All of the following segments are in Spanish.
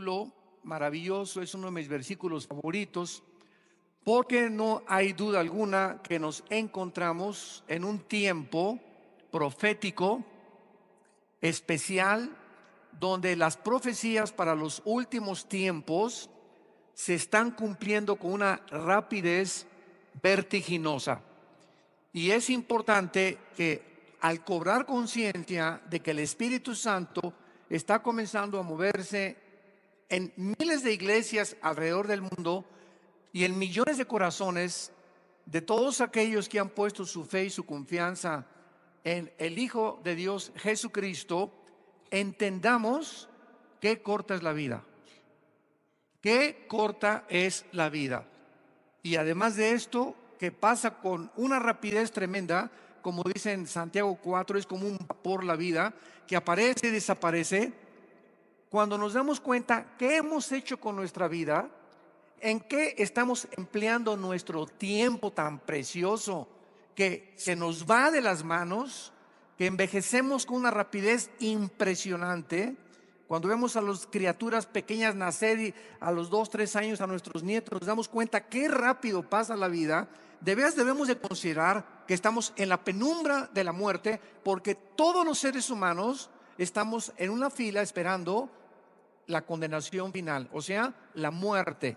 versículo maravilloso, es uno de mis versículos favoritos, porque no hay duda alguna que nos encontramos en un tiempo profético especial, donde las profecías para los últimos tiempos se están cumpliendo con una rapidez vertiginosa. Y es importante que al cobrar conciencia de que el Espíritu Santo está comenzando a moverse en miles de iglesias alrededor del mundo y en millones de corazones de todos aquellos que han puesto su fe y su confianza en el Hijo de Dios Jesucristo, entendamos qué corta es la vida. Qué corta es la vida. Y además de esto, que pasa con una rapidez tremenda, como dice en Santiago 4, es como un vapor la vida, que aparece y desaparece. Cuando nos damos cuenta qué hemos hecho con nuestra vida, en qué estamos empleando nuestro tiempo tan precioso, que se nos va de las manos, que envejecemos con una rapidez impresionante. Cuando vemos a las criaturas pequeñas nacer y a los 2, 3 años a nuestros nietos, nos damos cuenta qué rápido pasa la vida. De veras debemos de considerar que estamos en la penumbra de la muerte, porque todos los seres humanos estamos en una fila esperando la condenación final, o sea, la muerte.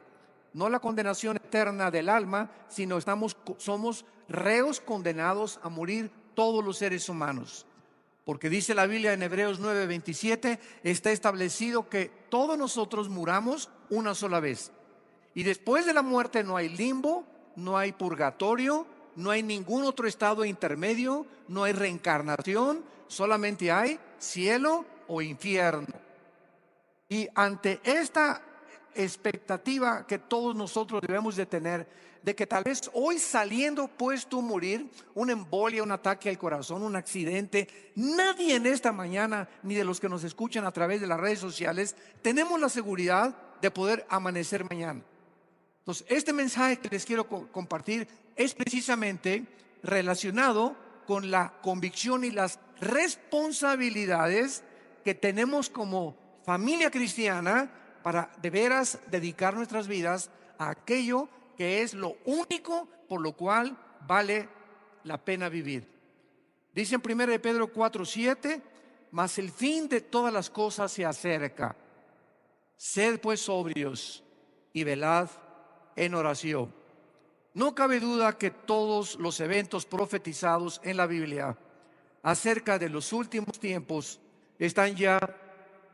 No la condenación eterna del alma, sino somos reos condenados a morir todos los seres humanos. Porque dice la Biblia en Hebreos 9:27, está establecido que todos nosotros muramos una sola vez. Y después de la muerte no hay limbo, no hay purgatorio, no hay ningún otro estado intermedio, no hay reencarnación, solamente hay cielo o infierno. Y ante esta expectativa que todos nosotros debemos de tener, de que tal vez hoy saliendo puedes tú morir, una embolia, un ataque al corazón, un accidente, nadie en esta mañana, ni de los que nos escuchan a través de las redes sociales, tenemos la seguridad de poder amanecer mañana. Entonces, este mensaje que les quiero compartir es precisamente relacionado con la convicción y las responsabilidades que tenemos como familia cristiana para de veras dedicar nuestras vidas a aquello que es lo único por lo cual vale la pena vivir. Dice en 1 Pedro 4:7, mas el fin de todas las cosas se acerca. Sed pues sobrios y velad en oración. No cabe duda que todos los eventos profetizados en la Biblia acerca de los últimos tiempos están ya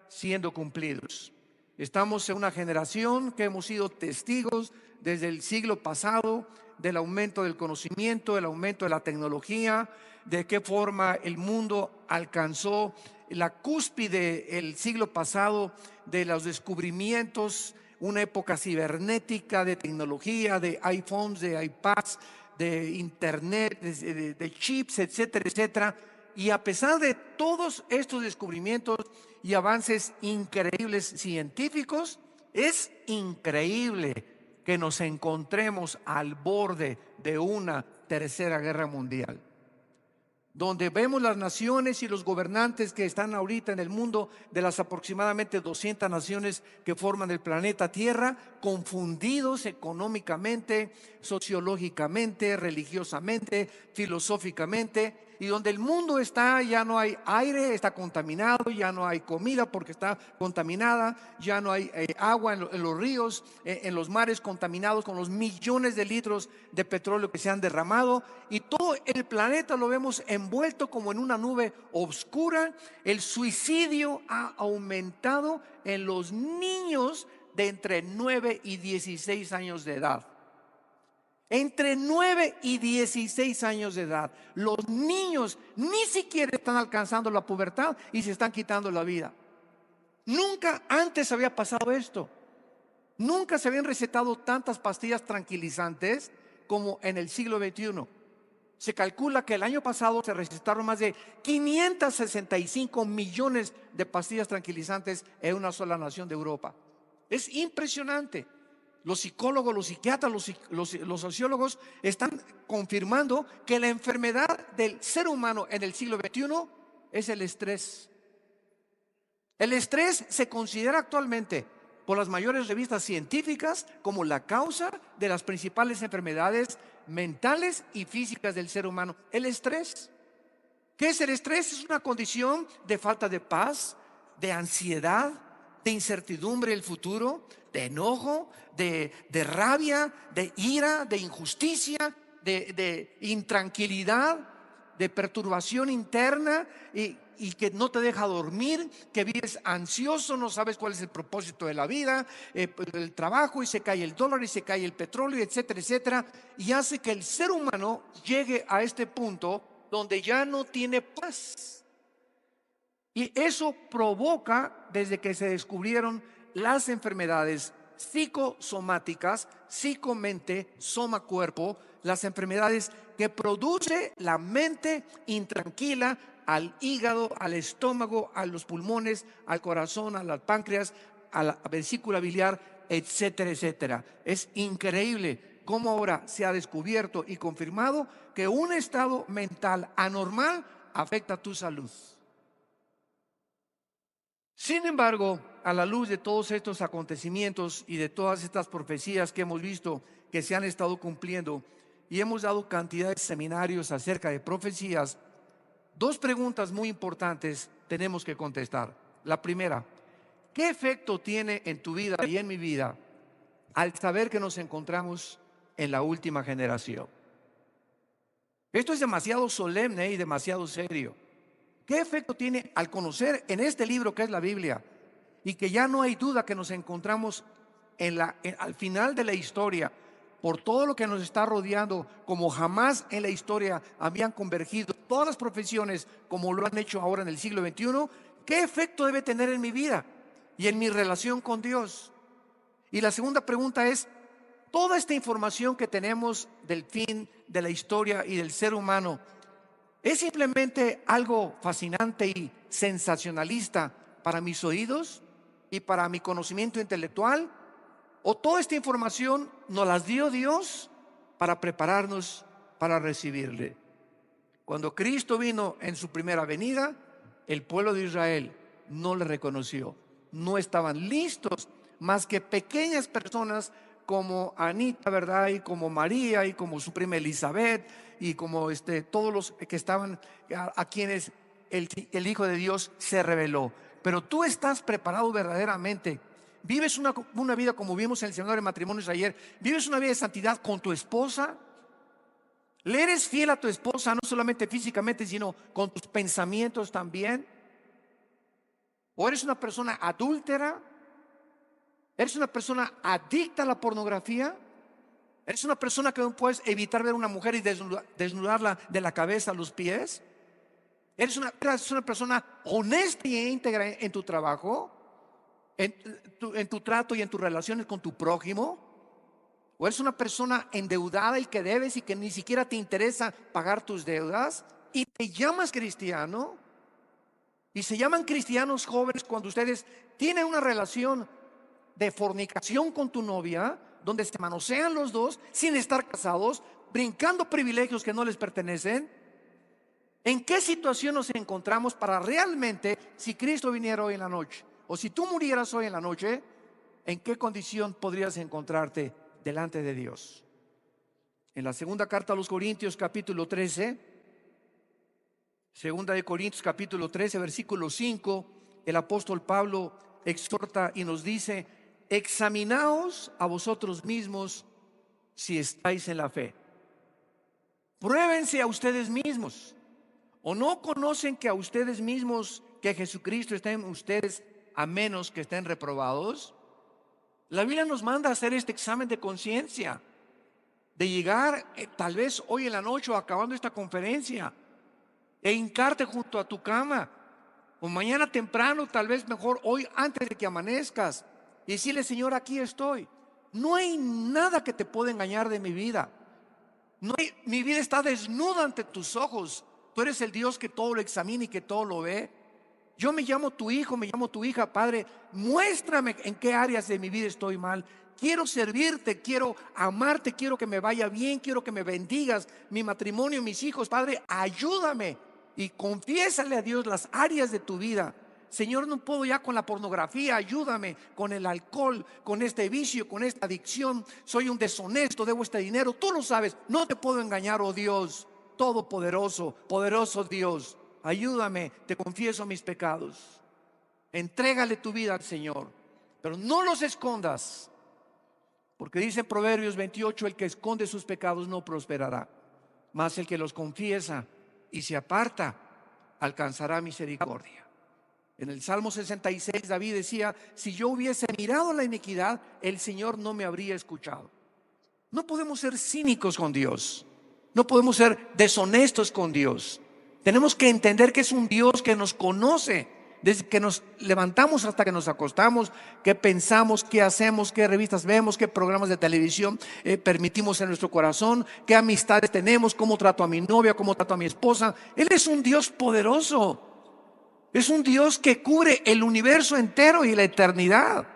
siendo cumplidos. Estamos en una generación que hemos sido testigos desde el siglo pasado del aumento del conocimiento, del aumento de la tecnología, de qué forma el mundo alcanzó la cúspide el siglo pasado de los descubrimientos, una época cibernética de tecnología, de iPhones, de iPads, de internet, de chips, etcétera, etcétera. Y a pesar de todos estos descubrimientos y avances increíbles científicos, es increíble que nos encontremos al borde de una tercera guerra mundial, donde vemos las naciones y los gobernantes que están ahorita en el mundo, de las aproximadamente 200 naciones que forman el planeta Tierra, confundidos económicamente, sociológicamente, religiosamente, filosóficamente, y donde el mundo está, ya no hay aire, está contaminado, ya no hay comida porque está contaminada, ya no hay agua en los ríos, en los mares contaminados con los millones de litros de petróleo que se han derramado, y todo el planeta lo vemos envuelto como en una nube oscura. El suicidio ha aumentado en los niños de entre 9 y 16 años de edad. Entre 9 y 16 años de edad, los niños ni siquiera están alcanzando la pubertad y se están quitando la vida. Nunca antes había pasado esto. Nunca se habían recetado tantas pastillas tranquilizantes como en el siglo XXI. Se calcula que el año pasado se recetaron más de 565 millones de pastillas tranquilizantes en una sola nación de Europa. Es impresionante. Los psicólogos, los psiquiatras, los sociólogos están confirmando que la enfermedad del ser humano en el siglo XXI es el estrés. El estrés se considera actualmente por las mayores revistas científicas como la causa de las principales enfermedades mentales y físicas del ser humano: el estrés. ¿Qué es el estrés? Es una condición de falta de paz, de ansiedad, de incertidumbre del futuro, de enojo, de rabia, de ira, de injusticia, de intranquilidad, de perturbación interna, y que no te deja dormir, que vives ansioso, no sabes cuál es el propósito de la vida, el trabajo, y se cae el dólar y se cae el petróleo, etcétera, etcétera, y hace que el ser humano llegue a este punto donde ya no tiene paz. Y eso provoca, desde que se descubrieron las enfermedades psicosomáticas, psicomente, soma cuerpo, las enfermedades que produce la mente intranquila, al hígado, al estómago, a los pulmones, al corazón, al páncreas, a la vesícula biliar, etcétera, etcétera. Es increíble cómo ahora se ha descubierto y confirmado que un estado mental anormal afecta a tu salud. Sin embargo, a la luz de todos estos acontecimientos y de todas estas profecías que hemos visto que se han estado cumpliendo, y hemos dado cantidad de seminarios acerca de profecías, dos preguntas muy importantes tenemos que contestar. La primera: ¿qué efecto tiene en tu vida y en mi vida al saber que nos encontramos en la última generación? Esto es demasiado solemne y demasiado serio. ¿Qué efecto tiene al conocer en este libro que es la Biblia, y que ya no hay duda que nos encontramos al final de la historia, por todo lo que nos está rodeando, como jamás en la historia habían convergido todas las profesiones como lo han hecho ahora en el siglo XXI? ¿Qué efecto debe tener en mi vida y en mi relación con Dios? Y la segunda pregunta es: toda esta información que tenemos del fin de la historia y del ser humano, ¿es simplemente algo fascinante y sensacionalista para mis oídos y para mi conocimiento intelectual? ¿O toda esta información nos las dio Dios para prepararnos para recibirle? Cuando Cristo vino en su primera venida, el pueblo de Israel no le reconoció. No estaban listos, más que pequeñas personas como Anita, ¿verdad? Y como María, y como su prima Elizabeth, y como todos los que estaban, a quienes el Hijo de Dios se reveló. Pero tú estás preparado verdaderamente. Vives una vida, como vimos en el seminario de matrimonios ayer, vives una vida de santidad con tu esposa. ¿Le eres fiel a tu esposa, no solamente físicamente, sino con tus pensamientos también? ¿O eres una persona adúltera? ¿Eres una persona adicta a la pornografía? ¿Eres una persona que no puedes evitar ver a una mujer y desnudarla de la cabeza a los pies? ¿Eres una persona honesta y íntegra en tu trabajo, en tu trato y en tus relaciones con tu prójimo? ¿O eres una persona endeudada y que debes y que ni siquiera te interesa pagar tus deudas y te llamas cristiano? Y se llaman cristianos jóvenes cuando ustedes tienen una relación de fornicación con tu novia, donde se manosean los dos sin estar casados, brincando privilegios que no les pertenecen. ¿En qué situación nos encontramos para realmente, si Cristo viniera hoy en la noche, o si tú murieras hoy en la noche, en qué condición podrías encontrarte delante de Dios? En la segunda carta a los Corintios, capítulo 13, segunda de Corintios, capítulo 13, versículo 5, el apóstol Pablo exhorta y nos dice: examinaos a vosotros mismos si estáis en la fe. Pruébense a ustedes mismos. ¿O no conocen que a ustedes mismos que Jesucristo está en ustedes, a menos que estén reprobados? La Biblia nos manda a hacer este examen de conciencia, de llegar tal vez hoy en la noche o acabando esta conferencia, e hincarte junto a tu cama, o mañana temprano, tal vez mejor hoy antes de que amanezcas, y decirle: Señor, aquí estoy. No hay nada que te pueda engañar de mi vida. Mi vida está desnuda ante tus ojos. Tú eres el Dios que todo lo examina y que todo lo ve. Yo me llamo tu hijo, me llamo tu hija. Padre, muéstrame en qué áreas de mi vida estoy mal. Quiero servirte, quiero amarte, quiero que me vaya bien, quiero que me bendigas, mi matrimonio, mis hijos. Padre, ayúdame, y confiésale a Dios las áreas de tu vida. Señor, no puedo ya con la pornografía, ayúdame con el alcohol, con este vicio, con esta adicción. Soy un deshonesto, debo este dinero. Tú lo sabes, no te puedo engañar, oh Dios todopoderoso, poderoso Dios. Ayúdame, te confieso mis pecados. Entrégale tu vida al Señor, pero no los escondas, porque dice en Proverbios 28: el que esconde sus pecados no prosperará, mas el que los confiesa y se aparta alcanzará misericordia. En el Salmo 66 David decía: si yo hubiese mirado la iniquidad, el Señor no me habría escuchado. No podemos ser cínicos con Dios, no podemos ser deshonestos con Dios. Tenemos que entender que es un Dios que nos conoce desde que nos levantamos hasta que nos acostamos, qué pensamos, qué hacemos, qué revistas vemos, qué programas de televisión permitimos en nuestro corazón, qué amistades tenemos, cómo trato a mi novia, cómo trato a mi esposa. Él es un Dios poderoso, es un Dios que cubre el universo entero y la eternidad,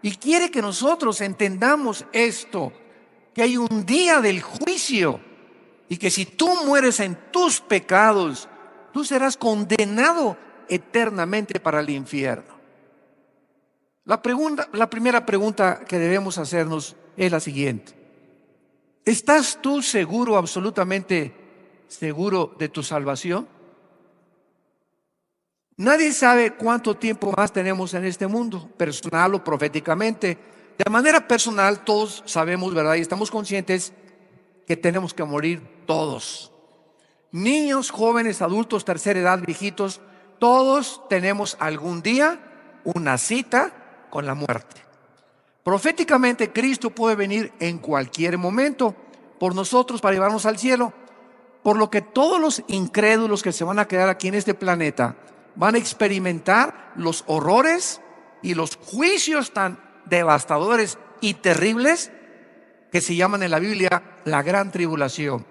y quiere que nosotros entendamos esto, que hay un día del juicio, y que si tú mueres en tus pecados, tú serás condenado eternamente para el infierno. La primera pregunta que debemos hacernos es la siguiente: ¿estás tú seguro, absolutamente seguro de tu salvación? Nadie sabe cuánto tiempo más tenemos en este mundo, personal o proféticamente. De manera personal, todos sabemos, ¿verdad? Y estamos conscientes que tenemos que morir todos. Niños, jóvenes, adultos, tercera edad, viejitos, todos tenemos algún día una cita con la muerte. Proféticamente, Cristo puede venir en cualquier momento por nosotros para llevarnos al cielo, por lo que todos los incrédulos que se van a quedar aquí en este planeta van a experimentar los horrores y los juicios tan devastadores y terribles que se llaman en la Biblia la gran tribulación,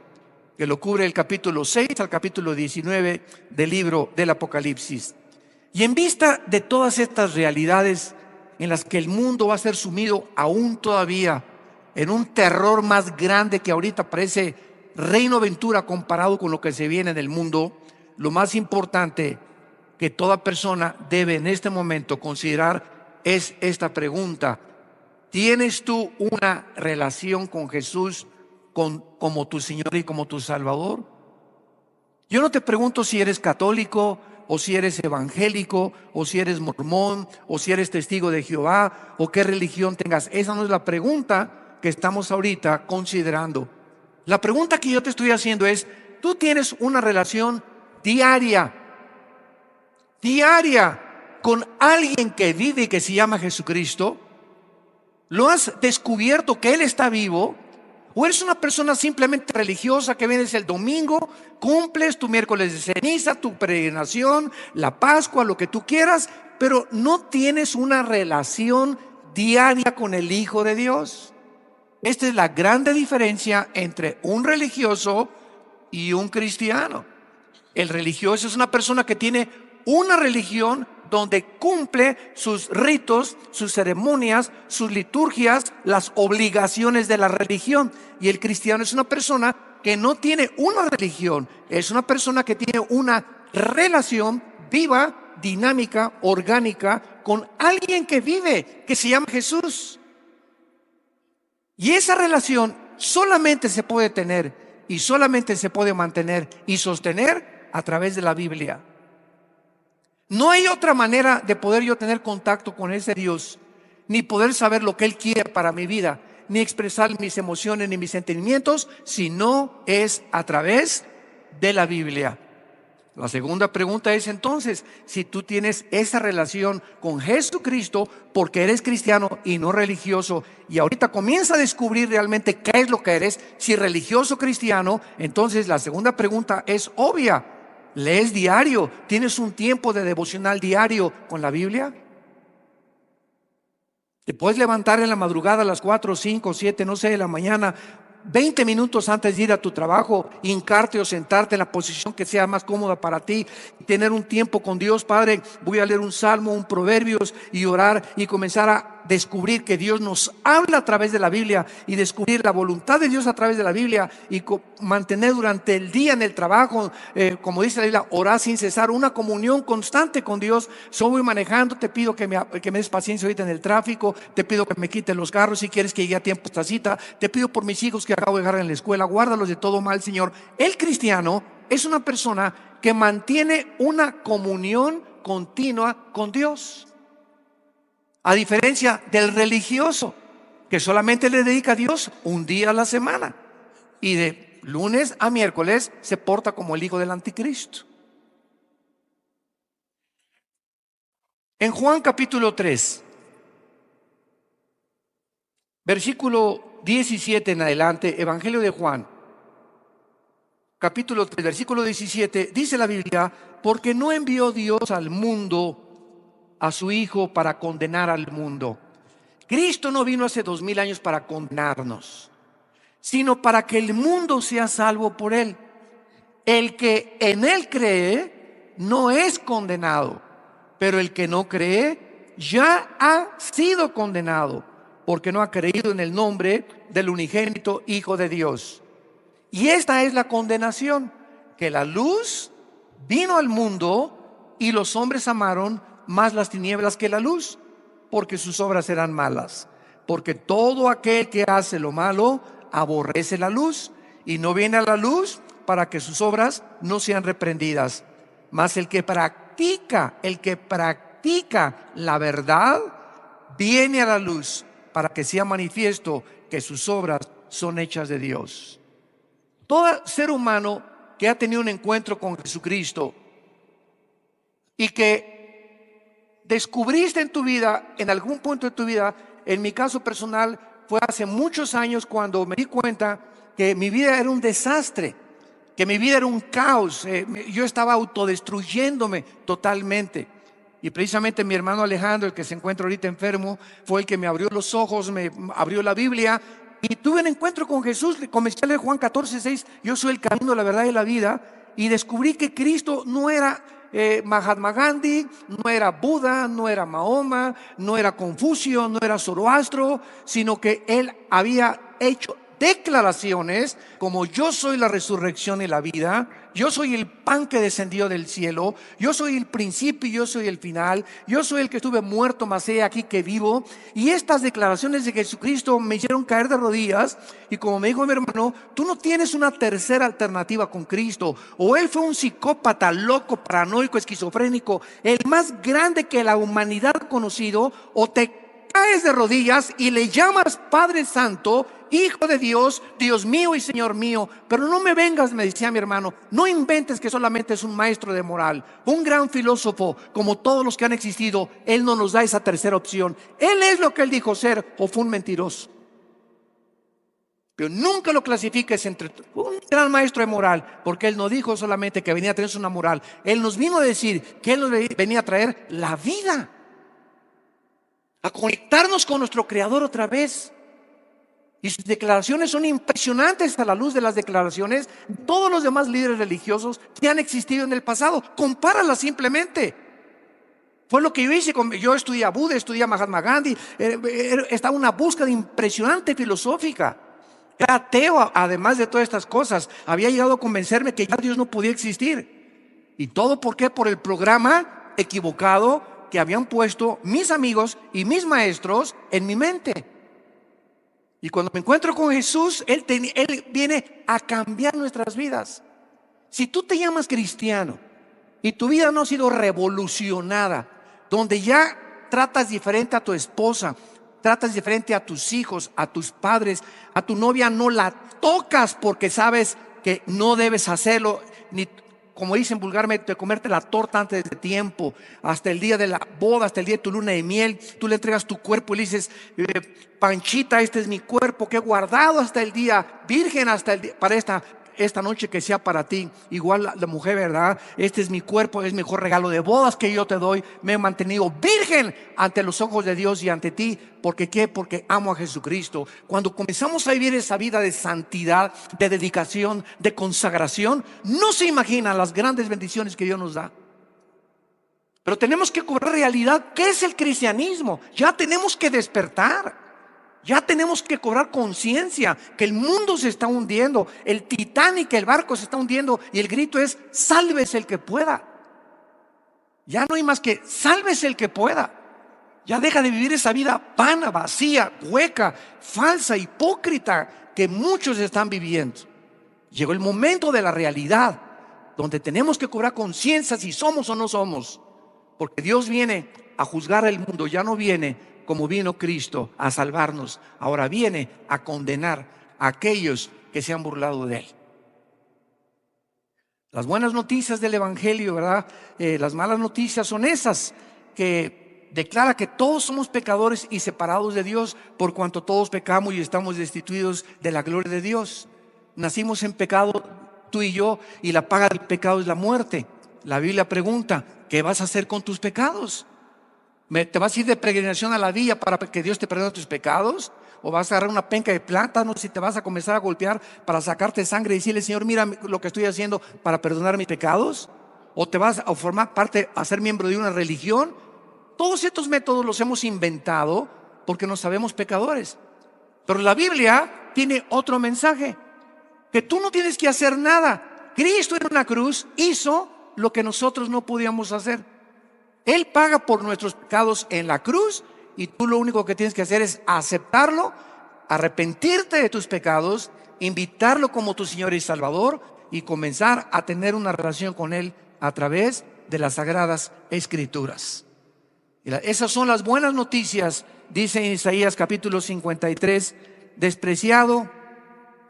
que lo cubre el capítulo 6 al capítulo 19 del libro del Apocalipsis. Y en vista de todas estas realidades en las que el mundo va a ser sumido aún todavía en un terror más grande que ahorita parece reino aventura comparado con lo que se viene en el mundo, lo más importante que toda persona debe en este momento considerar es esta pregunta: ¿tienes tú una relación con Jesús como tu Señor y como tu Salvador? Yo no te pregunto si eres católico, o si eres evangélico, o si eres mormón, o si eres testigo de Jehová, o qué religión tengas. Esa no es la pregunta que estamos ahorita considerando. La pregunta que yo te estoy haciendo es: ¿tú tienes una relación diaria con alguien que vive y que se llama Jesucristo? ¿Lo has descubierto que Él está vivo? ¿O eres una persona simplemente religiosa que vienes el domingo, cumples tu miércoles de ceniza, tu peregrinación, la Pascua, lo que tú quieras, pero no tienes una relación diaria con el Hijo de Dios? Esta es la grande diferencia entre un religioso y un cristiano. El religioso es una persona que tiene una religión donde cumple sus ritos, sus ceremonias, sus liturgias, las obligaciones de la religión. Y el cristiano es una persona que no tiene una religión, es una persona que tiene una relación viva, dinámica, orgánica con alguien que vive, que se llama Jesús. Y esa relación solamente se puede tener y solamente se puede mantener y sostener a través de la Biblia. No hay otra manera de poder yo tener contacto con ese Dios, ni poder saber lo que Él quiere para mi vida, ni expresar mis emociones ni mis sentimientos, si no es a través de la Biblia. La segunda pregunta es entonces: si tú tienes esa relación con Jesucristo porque eres cristiano y no religioso, y ahorita comienza a descubrir realmente qué es lo que eres, si religioso o cristiano, entonces la segunda pregunta es obvia: ¿lees diario? ¿Tienes un tiempo de devocional diario con la Biblia? Te puedes levantar en la madrugada a las 4, 5, 7, no sé, de la mañana, 20 minutos antes de ir a tu trabajo, hincarte o sentarte en la posición que sea más cómoda para ti, tener un tiempo con Dios. Padre, voy a leer un salmo, un proverbios y orar y comenzar a descubrir que Dios nos habla a través de la Biblia y descubrir la voluntad de Dios a través de la Biblia y mantener durante el día en el trabajo, como dice la Biblia, orar sin cesar, una comunión constante con Dios. Si voy manejando, te pido que me des paciencia ahorita en el tráfico, te pido que me quiten los carros si quieres que llegue a tiempo esta cita, te pido por mis hijos que acabo de dejar en la escuela, guárdalos de todo mal, Señor. El cristiano es una persona que mantiene una comunión continua con Dios, a diferencia del religioso que solamente le dedica a Dios un día a la semana y de lunes a miércoles se porta como el hijo del anticristo. En Juan capítulo 3, versículo 17 en adelante, Evangelio de Juan capítulo 3, versículo 17, dice la Biblia: porque no envió Dios al mundo a su Hijo para condenar al mundo. Cristo no vino hace 2000 años para condenarnos, sino para que el mundo sea salvo por Él. El que en Él cree no es condenado, pero el que no cree ya ha sido condenado, porque no ha creído en el nombre del unigénito Hijo de Dios. Y esta es la condenación, que la luz vino al mundo y los hombres amaron más las tinieblas que la luz, porque sus obras eran malas. Porque todo aquel que hace lo malo aborrece la luz y no viene a la luz para que sus obras no sean reprendidas. Mas el que practica la verdad viene a la luz para que sea manifiesto que sus obras son hechas de Dios. Todo ser humano que ha tenido un encuentro con Jesucristo y que descubriste en tu vida, en algún punto de tu vida, en mi caso personal fue hace muchos años cuando me di cuenta que mi vida era un desastre, que mi vida era un caos, yo estaba autodestruyéndome totalmente. Y precisamente mi hermano Alejandro, el que se encuentra ahorita enfermo, fue el que me abrió los ojos, me abrió la Biblia. Y tuve un encuentro con Jesús, comencé a leer Juan 14:6, yo soy el camino, la verdad y la vida, y descubrí que Cristo no era Mahatma Gandhi, no era Buda, no era Mahoma, no era Confucio, no era Zoroastro, sino que Él había hecho declaraciones como: yo soy la resurrección y la vida, yo soy el pan que descendió del cielo, yo soy el principio y yo soy el final, yo soy el que estuve muerto, mas he aquí que vivo. Y estas declaraciones de Jesucristo me hicieron caer de rodillas. Y como me dijo mi hermano, tú no tienes una tercera alternativa con Cristo. O Él fue un psicópata, loco, paranoico, esquizofrénico, el más grande que la humanidad ha conocido, o te caes de rodillas y le llamas Padre Santo, Hijo de Dios, Dios mío y Señor mío. Pero no me vengas, me decía mi hermano, no inventes que solamente es un maestro de moral, un gran filósofo como todos los que han existido. Él no nos da esa tercera opción. Él es lo que Él dijo ser, o fue un mentiroso. Pero nunca lo clasifiques entre un gran maestro de moral, porque Él no dijo solamente que venía a tener una moral. Él nos vino a decir que Él nos venía a traer la vida, a conectarnos con nuestro Creador otra vez. Y sus declaraciones son impresionantes a la luz de las declaraciones de todos los demás líderes religiosos que han existido en el pasado. Compáralas simplemente. Fue lo que yo hice. Yo estudié a Buda, estudié a Mahatma Gandhi. Estaba una búsqueda impresionante filosófica. Era ateo, además de todas estas cosas. Había llegado a convencerme que ya Dios no podía existir. ¿Y todo por qué? Por el programa equivocado que habían puesto mis amigos y mis maestros en mi mente. Y cuando me encuentro con Jesús, Él viene a cambiar nuestras vidas. Si tú te llamas cristiano y tu vida no ha sido revolucionada, donde ya tratas diferente a tu esposa, tratas diferente a tus hijos, a tus padres, a tu novia no la tocas porque sabes que no debes hacerlo, ni, como dicen vulgarmente, comerte la torta antes de tiempo, hasta el día de la boda, hasta el día de tu luna de miel. Tú le entregas tu cuerpo y le dices: Panchita, este es mi cuerpo que he guardado hasta el día, virgen hasta el día, para esta noche que sea para ti. Igual la mujer, ¿verdad? Este es mi cuerpo, es el mejor regalo de bodas que yo te doy. Me he mantenido virgen ante los ojos de Dios y ante ti. ¿Por qué? Porque amo a Jesucristo. Cuando comenzamos a vivir esa vida de santidad, de dedicación, de consagración, no se imaginan las grandes bendiciones que Dios nos da. Pero tenemos que cobrar realidad. ¿Qué es el cristianismo? Ya tenemos que despertar. Ya tenemos que cobrar conciencia que el mundo se está hundiendo, el Titanic, el barco se está hundiendo, y el grito es: sálvese el que pueda. Ya no hay más que sálvese el que pueda. Ya deja de vivir esa vida vana, vacía, hueca, falsa, hipócrita que muchos están viviendo. Llegó el momento de la realidad, donde tenemos que cobrar conciencia si somos o no somos, porque Dios viene a juzgar al mundo. Ya no viene como vino Cristo a salvarnos, ahora viene a condenar a aquellos que se han burlado de Él. Las buenas noticias del Evangelio, ¿verdad? Las malas noticias son esas que declara que todos somos pecadores y separados de Dios, por cuanto todos pecamos y estamos destituidos de la gloria de Dios. Nacimos en pecado, tú y yo, y la paga del pecado es la muerte. La Biblia pregunta: ¿qué vas a hacer con tus pecados? ¿Te vas a ir de peregrinación a la villa para que Dios te perdone tus pecados? ¿O vas a agarrar una penca de plátanos y te vas a comenzar a golpear para sacarte sangre y decirle: Señor, mira lo que estoy haciendo para perdonar mis pecados? ¿O te vas a formar parte, a ser miembro de una religión? Todos estos métodos los hemos inventado porque nos sabemos pecadores. Pero la Biblia tiene otro mensaje: que tú no tienes que hacer nada. Cristo en una cruz hizo lo que nosotros no podíamos hacer. Él paga por nuestros pecados en la cruz, y tú lo único que tienes que hacer es aceptarlo, arrepentirte de tus pecados, invitarlo como tu Señor y Salvador, y comenzar a tener una relación con Él a través de las Sagradas Escrituras. Esas son las buenas noticias. Dice en Isaías capítulo 53: despreciado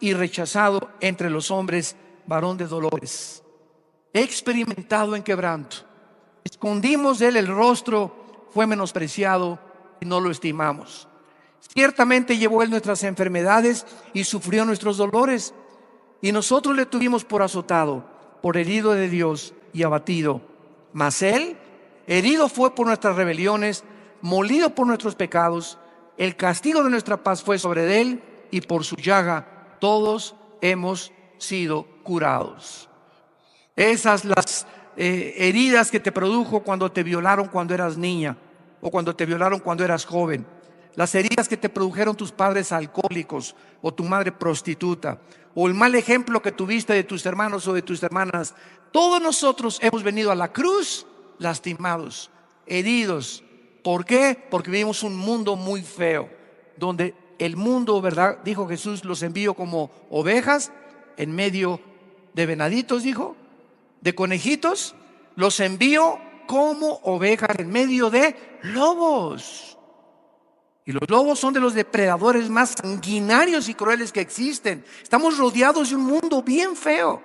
y rechazado entre los hombres, varón de dolores, experimentado en quebranto. Escondimos de Él el rostro, fue menospreciado y no lo estimamos. Ciertamente llevó Él nuestras enfermedades y sufrió nuestros dolores, y nosotros le tuvimos por azotado, por herido de Dios y abatido. Mas Él herido fue por nuestras rebeliones, molido por nuestros pecados. El castigo de nuestra paz fue sobre Él, y por su llaga todos hemos sido curados. Esas las heridas que te produjo cuando te violaron cuando eras niña, o cuando te violaron cuando eras joven. Las heridas que te produjeron tus padres alcohólicos, o tu madre prostituta, o el mal ejemplo que tuviste de tus hermanos o de tus hermanas. Todos nosotros hemos venido a la cruz lastimados, heridos. ¿Por qué? Porque vivimos un mundo muy feo, donde el mundo, ¿verdad?, dijo Jesús, los envío como ovejas en medio de venaditos, dijo, de conejitos. Los envío como ovejas en medio de lobos. Y los lobos son de los depredadores más sanguinarios y crueles que existen. Estamos rodeados de un mundo bien feo.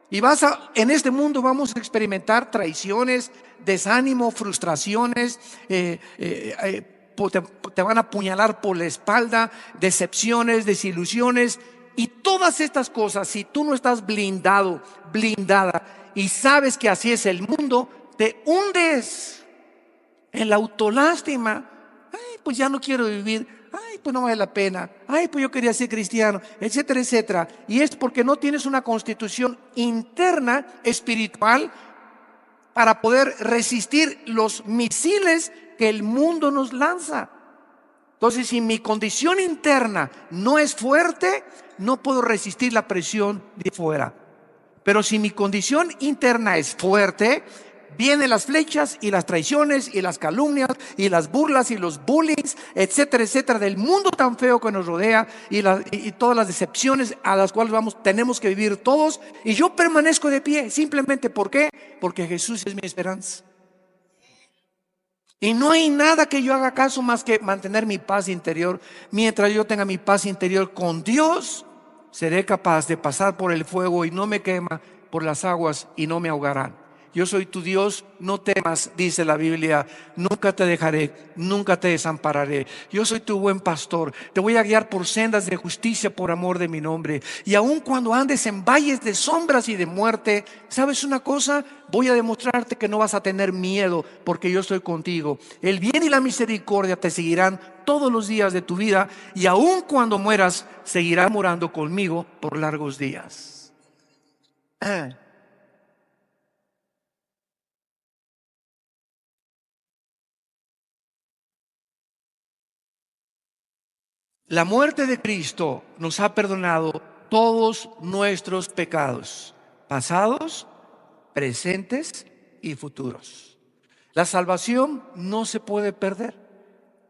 Y en este mundo vamos a experimentar traiciones, desánimo, frustraciones, te van a apuñalar por la espalda, decepciones, desilusiones. Y todas estas cosas, si tú no estás blindado, blindada, y sabes que así es el mundo, te hundes en la autolástima. Ay, pues ya no quiero vivir. Ay, pues no vale la pena. Ay, pues yo quería ser cristiano, etcétera, etcétera. Y es porque no tienes una constitución interna espiritual para poder resistir los misiles que el mundo nos lanza. Entonces, si mi condición interna no es fuerte, no puedo resistir la presión de fuera. Pero si mi condición interna es fuerte, vienen las flechas y las traiciones y las calumnias y las burlas y los bullings, etcétera, etcétera, del mundo tan feo que nos rodea, y todas las decepciones a las cuales tenemos que vivir todos. Y yo permanezco de pie, simplemente ¿por qué? Porque Jesús es mi esperanza. Y no hay nada que yo haga caso más que mantener mi paz interior. Mientras yo tenga mi paz interior con Dios, seré capaz de pasar por el fuego y no me quema, por las aguas y no me ahogarán. Yo soy tu Dios, no temas, dice la Biblia. Nunca te dejaré, nunca te desampararé. Yo soy tu buen pastor. Te voy a guiar por sendas de justicia por amor de mi nombre. Y aun cuando andes en valles de sombras y de muerte, ¿sabes una cosa? Voy a demostrarte que no vas a tener miedo, porque yo estoy contigo. El bien y la misericordia te seguirán todos los días de tu vida, y aun cuando mueras, seguirás morando conmigo por largos días. La muerte de Cristo nos ha perdonado todos nuestros pecados, pasados, presentes y futuros. La salvación no se puede perder.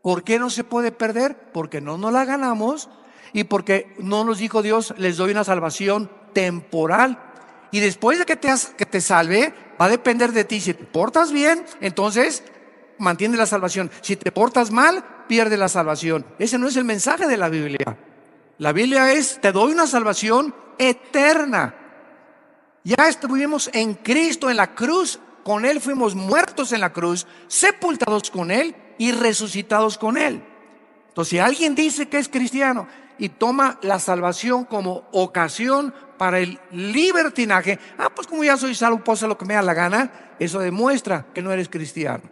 ¿Por qué no se puede perder? Porque no nos la ganamos y porque no nos dijo Dios, les doy una salvación temporal. Y después de que te salve, va a depender de ti. Si te portas bien, entonces mantiene la salvación. Si te portas mal, pierde la salvación. Ese no es el mensaje de la Biblia. La Biblia es, te doy una salvación eterna. Ya estuvimos en Cristo en la cruz, con Él fuimos muertos en la cruz, sepultados con Él y resucitados con Él. Entonces, si alguien dice que es cristiano y toma la salvación como ocasión para el libertinaje, pues como ya soy salvo, puedo hacer lo que me da la gana, eso demuestra que no eres cristiano,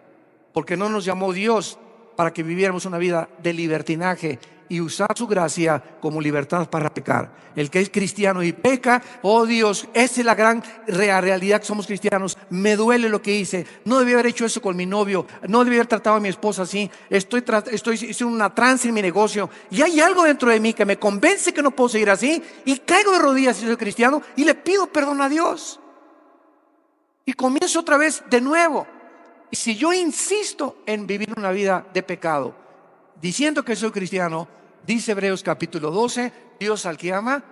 porque no nos llamó Dios para que viviéramos una vida de libertinaje y usar su gracia como libertad para pecar. El que es cristiano y peca, oh Dios, esa es la gran realidad que somos cristianos. Me duele lo que hice, no debí haber hecho eso con mi novio, no debí haber tratado a mi esposa así, estoy haciendo una trance en mi negocio y hay algo dentro de mí que me convence que no puedo seguir así y caigo de rodillas si soy cristiano y le pido perdón a Dios y comienzo otra vez de nuevo. Y si yo insisto en vivir una vida de pecado, diciendo que soy cristiano, dice Hebreos capítulo 12, Dios al que ama,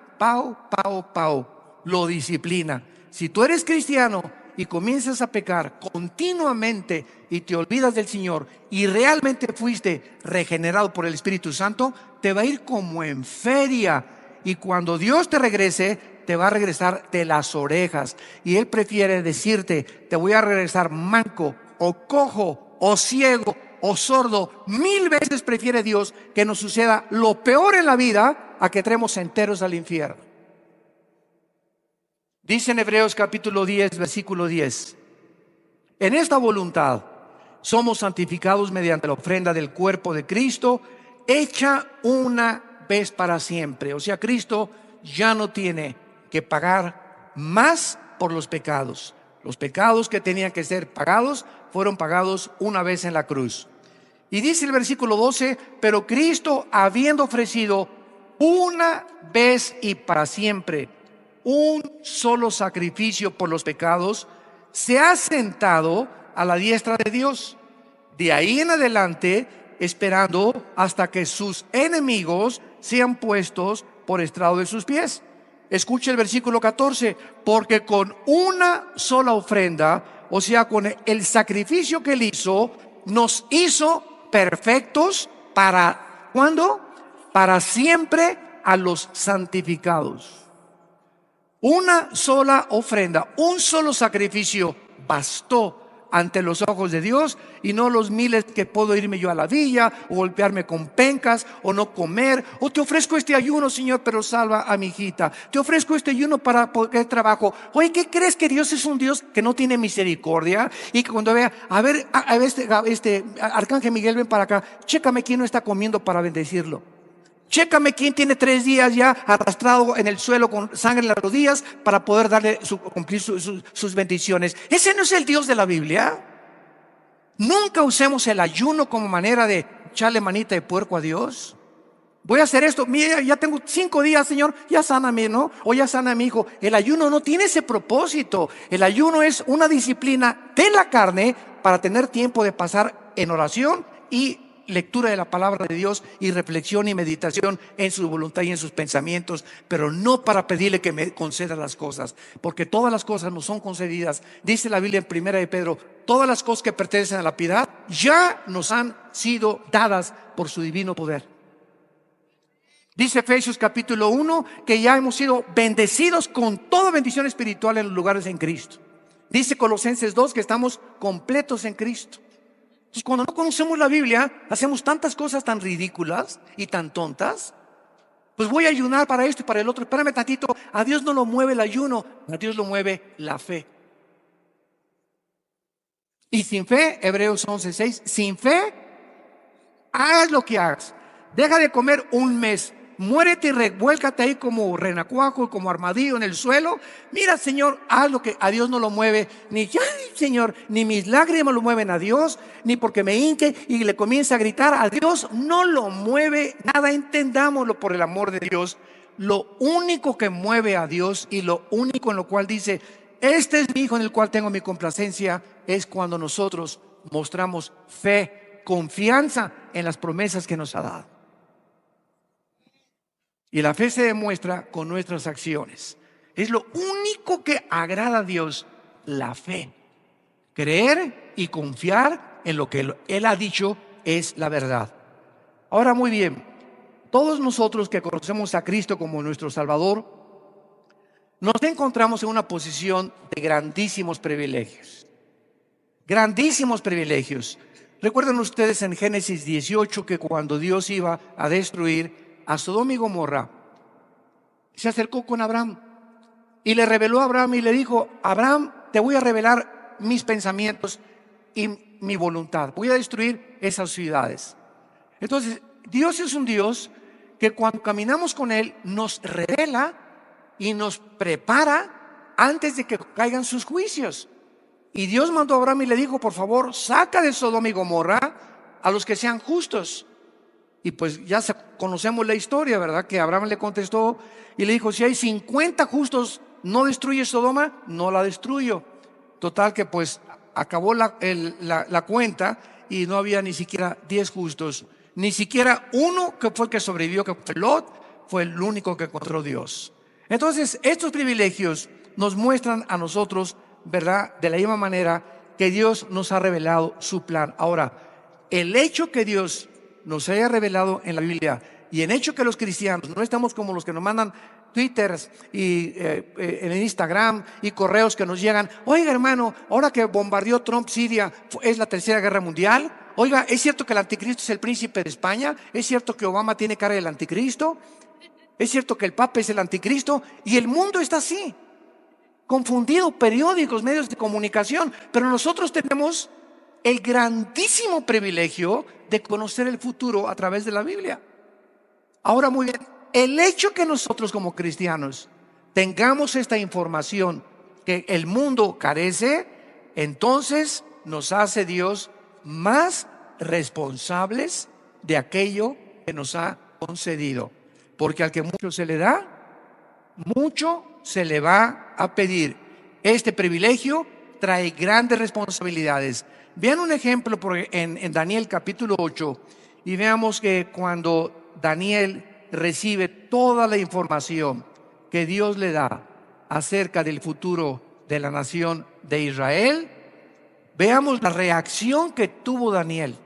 lo disciplina. Si tú eres cristiano y comienzas a pecar continuamente y te olvidas del Señor y realmente fuiste regenerado por el Espíritu Santo, te va a ir como en feria. Y cuando Dios te regrese, te va a regresar de las orejas. Y Él prefiere decirte, te voy a regresar manco, o cojo, o ciego, o sordo. 1000 veces prefiere Dios que nos suceda lo peor en la vida a que entremos enteros al infierno. Dice en Hebreos capítulo 10, versículo 10: en esta voluntad somos santificados mediante la ofrenda del cuerpo de Cristo, hecha una vez para siempre. O sea, Cristo ya no tiene que pagar más por los pecados. Los pecados que tenían que ser pagados fueron pagados una vez en la cruz. Y dice el versículo 12, pero Cristo, habiendo ofrecido una vez y para siempre un solo sacrificio por los pecados, se ha sentado a la diestra de Dios. De ahí en adelante, esperando hasta que sus enemigos sean puestos por estrado de sus pies. Escuche el versículo 14, porque con una sola ofrenda, o sea, con el sacrificio que Él hizo, nos hizo perfectos para, ¿cuándo? Para siempre a los santificados. Una sola ofrenda, un solo sacrificio bastó ante los ojos de Dios, y no los miles que puedo irme yo a la villa o golpearme con pencas o no comer, o te ofrezco este ayuno, Señor, pero salva a mi hijita, te ofrezco este ayuno para poder trabajo. Oye, ¿qué crees? Que Dios es un Dios que no tiene misericordia, y que cuando vea, a ver, este Arcángel Miguel, ven para acá, chécame quién no está comiendo para bendecirlo. Chécame quién tiene 3 días ya arrastrado en el suelo con sangre en las rodillas para poder darle cumplir sus bendiciones. Ese no es el Dios de la Biblia. Nunca usemos el ayuno como manera de echarle manita de puerco a Dios. Voy a hacer esto, mira, ya tengo 5 días, Señor, ya sáname, ¿no? O ya sana a mi hijo. El ayuno no tiene ese propósito. El ayuno es una disciplina de la carne para tener tiempo de pasar en oración y lectura de la palabra de Dios y reflexión y meditación en su voluntad y en sus pensamientos, pero no para pedirle que me conceda las cosas, porque todas las cosas nos son concedidas. Dice la Biblia en Primera de Pedro, todas las cosas que pertenecen a la piedad ya nos han sido dadas por su divino poder. Dice Efesios capítulo 1 que ya hemos sido bendecidos con toda bendición espiritual en los lugares en Cristo. Dice Colosenses 2 que estamos completos en Cristo. Entonces, cuando no conocemos la Biblia, hacemos tantas cosas tan ridículas y tan tontas. Pues voy a ayunar para esto y para el otro. Espérame tantito, a Dios no lo mueve el ayuno, a Dios lo mueve la fe. Y sin fe, Hebreos 11:6, sin fe, hagas lo que hagas. Deja de comer un mes, muérete y revuélcate ahí como renacuajo, como armadillo en el suelo. Mira, Señor, haz lo que a Dios no lo mueve, ni ay, Señor, ni mis lágrimas lo mueven a Dios, ni porque me hinque y le comience a gritar a Dios, no lo mueve nada. Entendámoslo, por el amor de Dios. Lo único que mueve a Dios y lo único en lo cual dice, este es mi hijo en el cual tengo mi complacencia, es cuando nosotros mostramos fe, confianza en las promesas que nos ha dado. Y la fe se demuestra con nuestras acciones. Es lo único que agrada a Dios, la fe. Creer y confiar en lo que Él ha dicho es la verdad. Ahora, muy bien, todos nosotros que conocemos a Cristo como nuestro Salvador, nos encontramos en una posición de grandísimos privilegios. Grandísimos privilegios. Recuerdan ustedes en Génesis 18 que cuando Dios iba a destruir a Sodoma y Gomorra, se acercó con Abraham y le reveló a Abraham y le dijo: Abraham, te voy a revelar mis pensamientos y mi voluntad. Voy a destruir esas ciudades. Entonces, Dios es un Dios que cuando caminamos con Él nos revela y nos prepara antes de que caigan sus juicios. Y Dios mandó a Abraham y le dijo: por favor, saca de Sodoma y Gomorra a los que sean justos. Y pues ya conocemos la historia, ¿verdad? Que Abraham le contestó y le dijo: si hay 50 justos, ¿no destruye Sodoma? No la destruyo. Total que pues acabó la cuenta y no había ni siquiera 10 justos. Ni siquiera uno que fue el que sobrevivió, que fue Lot, fue el único que encontró Dios. Entonces, estos privilegios nos muestran a nosotros, ¿verdad?, de la misma manera que Dios nos ha revelado su plan. Ahora, el hecho que Dios nos haya revelado en la Biblia y en hecho que los cristianos no estamos como los que nos mandan twitters y en Instagram y correos que nos llegan: oiga, hermano, ahora que bombardeó Trump Siria, es la tercera guerra mundial. Oiga, ¿es cierto que el anticristo es el príncipe de España? ¿Es cierto que Obama tiene cara del anticristo? ¿Es cierto que el Papa es el anticristo? Y el mundo está así, confundido, periódicos, medios de comunicación. Pero nosotros tenemos el grandísimo privilegio de conocer el futuro a través de la Biblia. Ahora, muy bien, el hecho que nosotros como cristianos tengamos esta información que el mundo carece, entonces nos hace Dios más responsables de aquello que nos ha concedido. Porque al que mucho se le da, mucho se le va a pedir. Este privilegio trae grandes responsabilidades. Vean un ejemplo en Daniel capítulo 8 y veamos que cuando Daniel recibe toda la información que Dios le da acerca del futuro de la nación de Israel, veamos la reacción que tuvo Daniel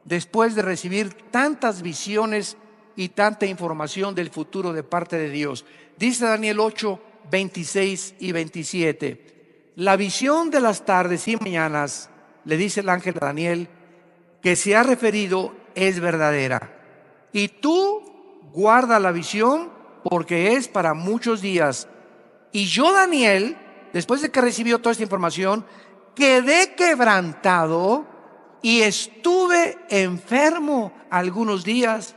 después de recibir tantas visiones y tanta información del futuro de parte de Dios. Dice Daniel 8, 26 y 27. La visión de las tardes y mañanas, le dice el ángel a Daniel, que se ha referido es verdadera. Y tú guarda la visión porque es para muchos días. Y yo, Daniel, después de que recibió toda esta información, quedé quebrantado y estuve enfermo algunos días.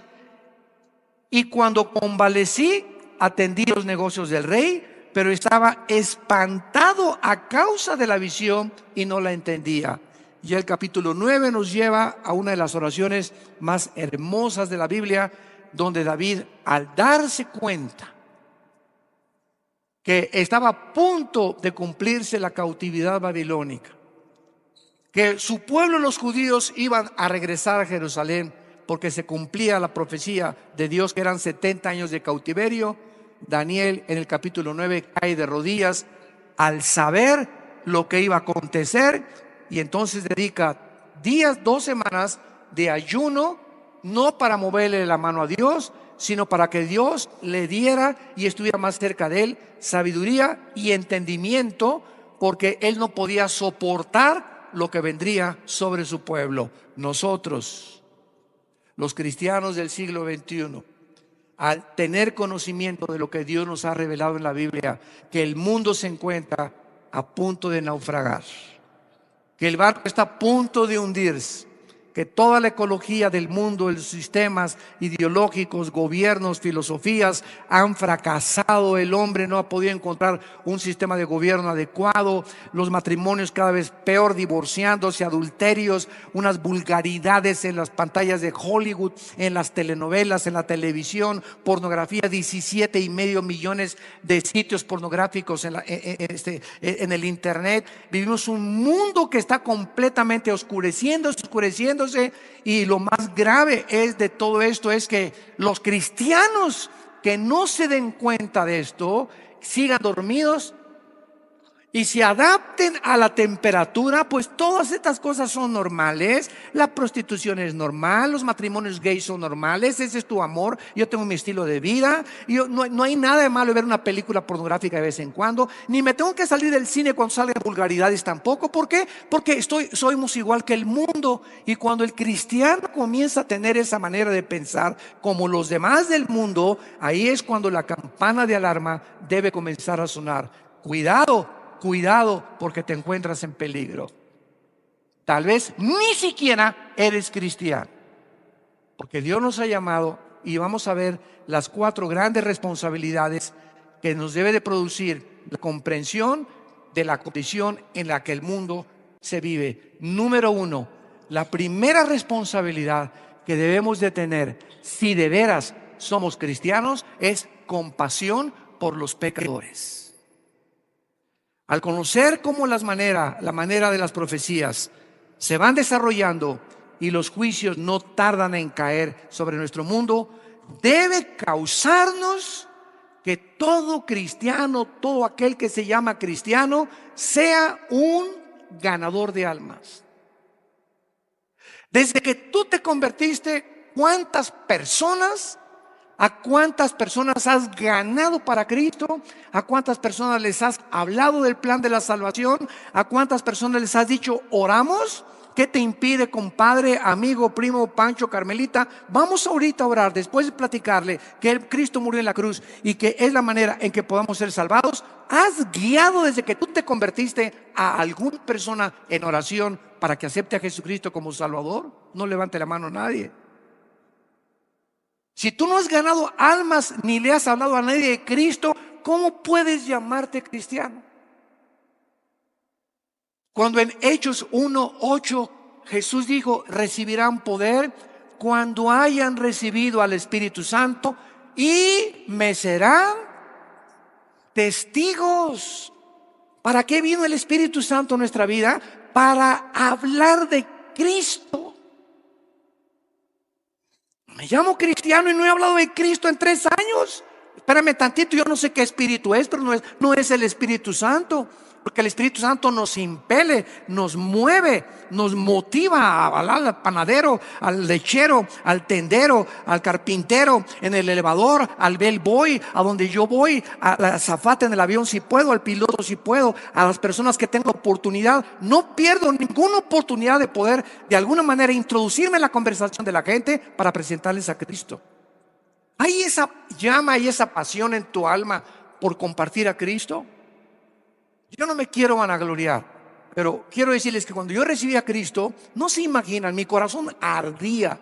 Y cuando convalecí, atendí los negocios del rey, pero estaba espantado a causa de la visión y no la entendía. Y el capítulo 9 nos lleva a una de las oraciones más hermosas de la Biblia, donde David, al darse cuenta que estaba a punto de cumplirse la cautividad babilónica, que su pueblo, los judíos, iban a regresar a Jerusalén porque se cumplía la profecía de Dios que eran 70 años de cautiverio, Daniel en el capítulo 9 cae de rodillas al saber lo que iba a acontecer y entonces dedica días, 2 semanas de ayuno, no para moverle la mano a Dios, sino para que Dios le diera y estuviera más cerca de él sabiduría y entendimiento, porque él no podía soportar lo que vendría sobre su pueblo. Nosotros, los cristianos del siglo XXI, al tener conocimiento de lo que Dios nos ha revelado en la Biblia, que el mundo se encuentra a punto de naufragar, que el barco está a punto de hundirse, que toda la ecología del mundo, los sistemas ideológicos, gobiernos, filosofías han fracasado. El hombre no ha podido encontrar un sistema de gobierno adecuado. Los matrimonios cada vez peor, divorciándose, adulterios, unas vulgaridades en las pantallas de Hollywood, en las telenovelas, en la televisión, pornografía, 17,5 millones de sitios pornográficos en el internet. Vivimos un mundo que está completamente oscureciéndose, y lo más grave de todo esto es que los cristianos que no se den cuenta de esto sigan dormidos y se adapten a la temperatura. Pues todas estas cosas son normales. La prostitución es normal, los matrimonios gays son normales. Ese es tu amor, yo tengo mi estilo de vida. No hay nada de malo en ver una película pornográfica de vez en cuando. Ni me tengo que salir del cine cuando salgan vulgaridades tampoco. ¿Por qué? Porque somos igual que el mundo. Y cuando el cristiano comienza a tener esa manera de pensar como los demás del mundo, ahí es cuando la campana de alarma debe comenzar a sonar. Cuidado, porque te encuentras en peligro. Tal vez ni siquiera eres cristiano, porque Dios nos ha llamado, y vamos a ver las 4 grandes responsabilidades que nos debe de producir la comprensión de la condición en la que el mundo se vive. Número 1, la primera responsabilidad que debemos de tener, si de veras somos cristianos, es compasión por los pecadores. Al conocer cómo la manera de las profecías se van desarrollando y los juicios no tardan en caer sobre nuestro mundo, debe causarnos que todo cristiano, todo aquel que se llama cristiano, sea un ganador de almas. Desde que tú te convertiste, ¿a cuántas personas has ganado para Cristo? ¿A cuántas personas les has hablado del plan de la salvación? ¿A cuántas personas les has dicho, oramos? ¿Qué te impide, compadre, amigo, primo, Pancho, Carmelita? Vamos ahorita a orar, después de platicarle que Cristo murió en la cruz y que es la manera en que podamos ser salvados. ¿Has guiado desde que tú te convertiste a alguna persona en oración para que acepte a Jesucristo como Salvador? No levante la mano nadie. Si tú no has ganado almas ni le has hablado a nadie de Cristo, ¿cómo puedes llamarte cristiano? Cuando en Hechos 1:8 Jesús dijo, recibirán poder cuando hayan recibido al Espíritu Santo y me serán testigos. ¿Para qué vino el Espíritu Santo en nuestra vida? Para hablar de Cristo. Me llamo cristiano y no he hablado de Cristo en 3 años. Espérame tantito, yo no sé qué espíritu es, pero no es el Espíritu Santo. Porque el Espíritu Santo nos impele, nos mueve, nos motiva al panadero, al lechero, al tendero, al carpintero, en el elevador, al bellboy, a donde yo voy, a la azafata en el avión si puedo, al piloto si puedo, a las personas que tengo oportunidad. No pierdo ninguna oportunidad de poder de alguna manera introducirme en la conversación de la gente para presentarles a Cristo. ¿Hay esa llama y esa pasión en tu alma por compartir a Cristo? Yo no me quiero vanagloriar, pero quiero decirles que cuando yo recibí a Cristo, no se imaginan, mi corazón ardía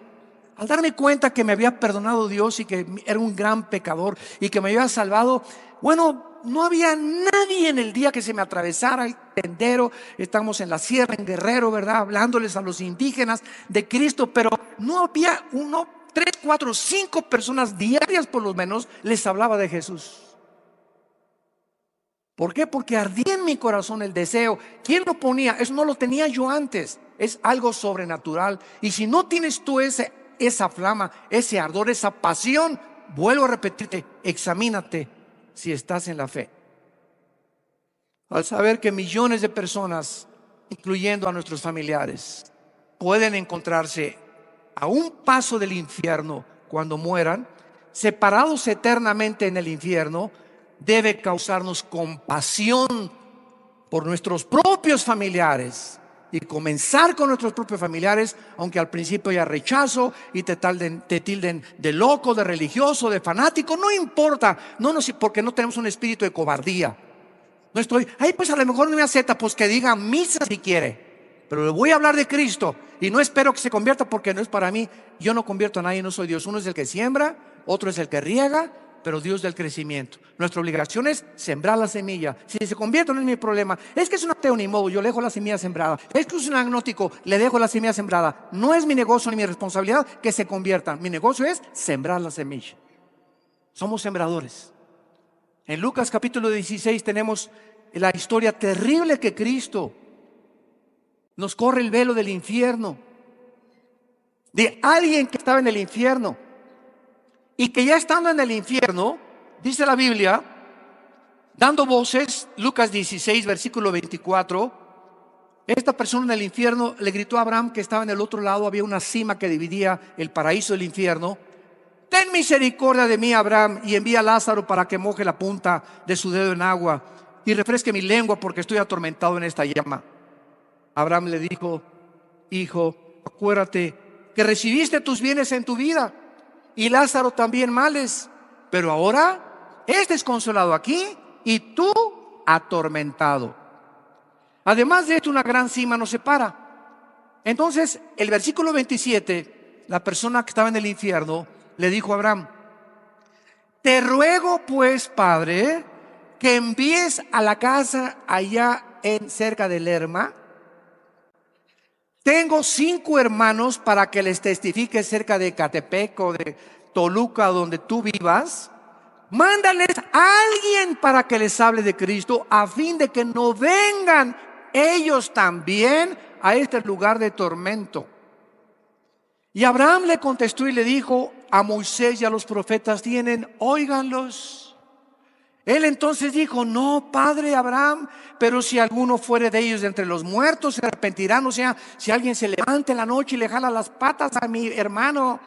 al darme cuenta que me había perdonado Dios y que era un gran pecador y que me había salvado. Bueno, no había nadie en el día que se me atravesara el tendero. Estamos en la sierra, en Guerrero, ¿verdad? Hablándoles a los indígenas de Cristo, pero no había 1, 3, 4, 5 personas diarias por lo menos les hablaba de Jesús. ¿Por qué? Porque ardía en mi corazón el deseo. ¿Quién lo ponía? Eso no lo tenía yo antes. Es algo sobrenatural. Y si no tienes tú esa flama, ese ardor, esa pasión, vuelvo a repetirte, examínate si estás en la fe. Al saber que millones de personas, incluyendo a nuestros familiares, pueden encontrarse a un paso del infierno cuando mueran, separados eternamente en el infierno, debe causarnos compasión por nuestros propios familiares y comenzar con nuestros propios familiares, aunque al principio haya rechazo y te tilden de loco, de religioso, de fanático. No importa, porque no tenemos un espíritu de cobardía. No estoy, pues a lo mejor no me acepta, pues que diga misa si quiere. pero le voy a hablar de Cristo y no espero que se convierta porque no es para mí. Yo no convierto a nadie, no soy Dios. Uno es el que siembra, otro es el que riega, pero Dios del crecimiento. Nuestra obligación es sembrar la semilla. Si se convierte no es mi problema. Es que es un ateo, ni modo, yo le dejo la semilla sembrada. Es que es un agnóstico, le dejo la semilla sembrada. No es mi negocio ni mi responsabilidad que se conviertan. Mi negocio es sembrar la semilla. Somos sembradores. En Lucas capítulo 16 tenemos la historia terrible que Cristo nos corre el velo del infierno, de alguien que estaba en el infierno y que ya estando en el infierno, dice la Biblia, dando voces, Lucas 16 versículo 24, esta persona en el infierno le gritó a Abraham, que estaba en el otro lado, había una cima que dividía el paraíso del infierno: ten misericordia de mí, Abraham, y envía a Lázaro para que moje la punta de su dedo en agua y refresque mi lengua, porque estoy atormentado en esta llama. Abraham le dijo: hijo, acuérdate que recibiste tus bienes en tu vida y Lázaro también males, pero ahora este es consolado aquí y tú atormentado. Además de esto, una gran cima nos separa. Entonces, el versículo 27, la persona que estaba en el infierno le dijo a Abraham: te ruego pues, Padre, que envíes a la casa allá cerca de Lerma. Tengo 5 hermanos para que les testifique cerca de Catepec o de Toluca, donde tú vivas. Mándales a alguien para que les hable de Cristo, a fin de que no vengan ellos también a este lugar de tormento. Y Abraham le contestó y le dijo: a Moisés y a los profetas tienen, óiganlos. Él entonces dijo: no, padre Abraham, pero si alguno fuere de ellos de entre los muertos, se arrepentirán. O sea, si alguien se levanta en la noche y le jala las patas a mi hermano,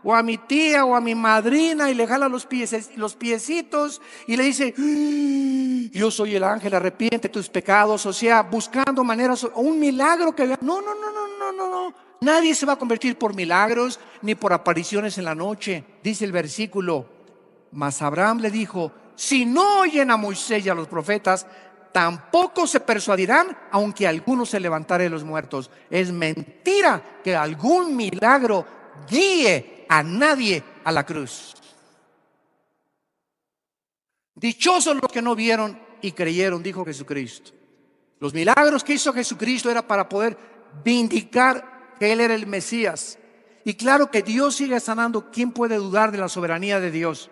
o a mi tía, o a mi madrina, y le jala los piecitos, y le dice: yo soy el ángel, arrepiente tus pecados. O sea, buscando maneras, un milagro que vea. No. Nadie se va a convertir por milagros, ni por apariciones en la noche. Dice el versículo: mas Abraham le dijo: si no oyen a Moisés y a los profetas, tampoco se persuadirán, aunque alguno se levantare de los muertos. Es mentira que algún milagro guíe a nadie a la cruz. Dichosos los que no vieron y creyeron, dijo Jesucristo. Los milagros que hizo Jesucristo era para poder vindicar que Él era el Mesías. Y claro que Dios sigue sanando. ¿Quién puede dudar de la soberanía de Dios?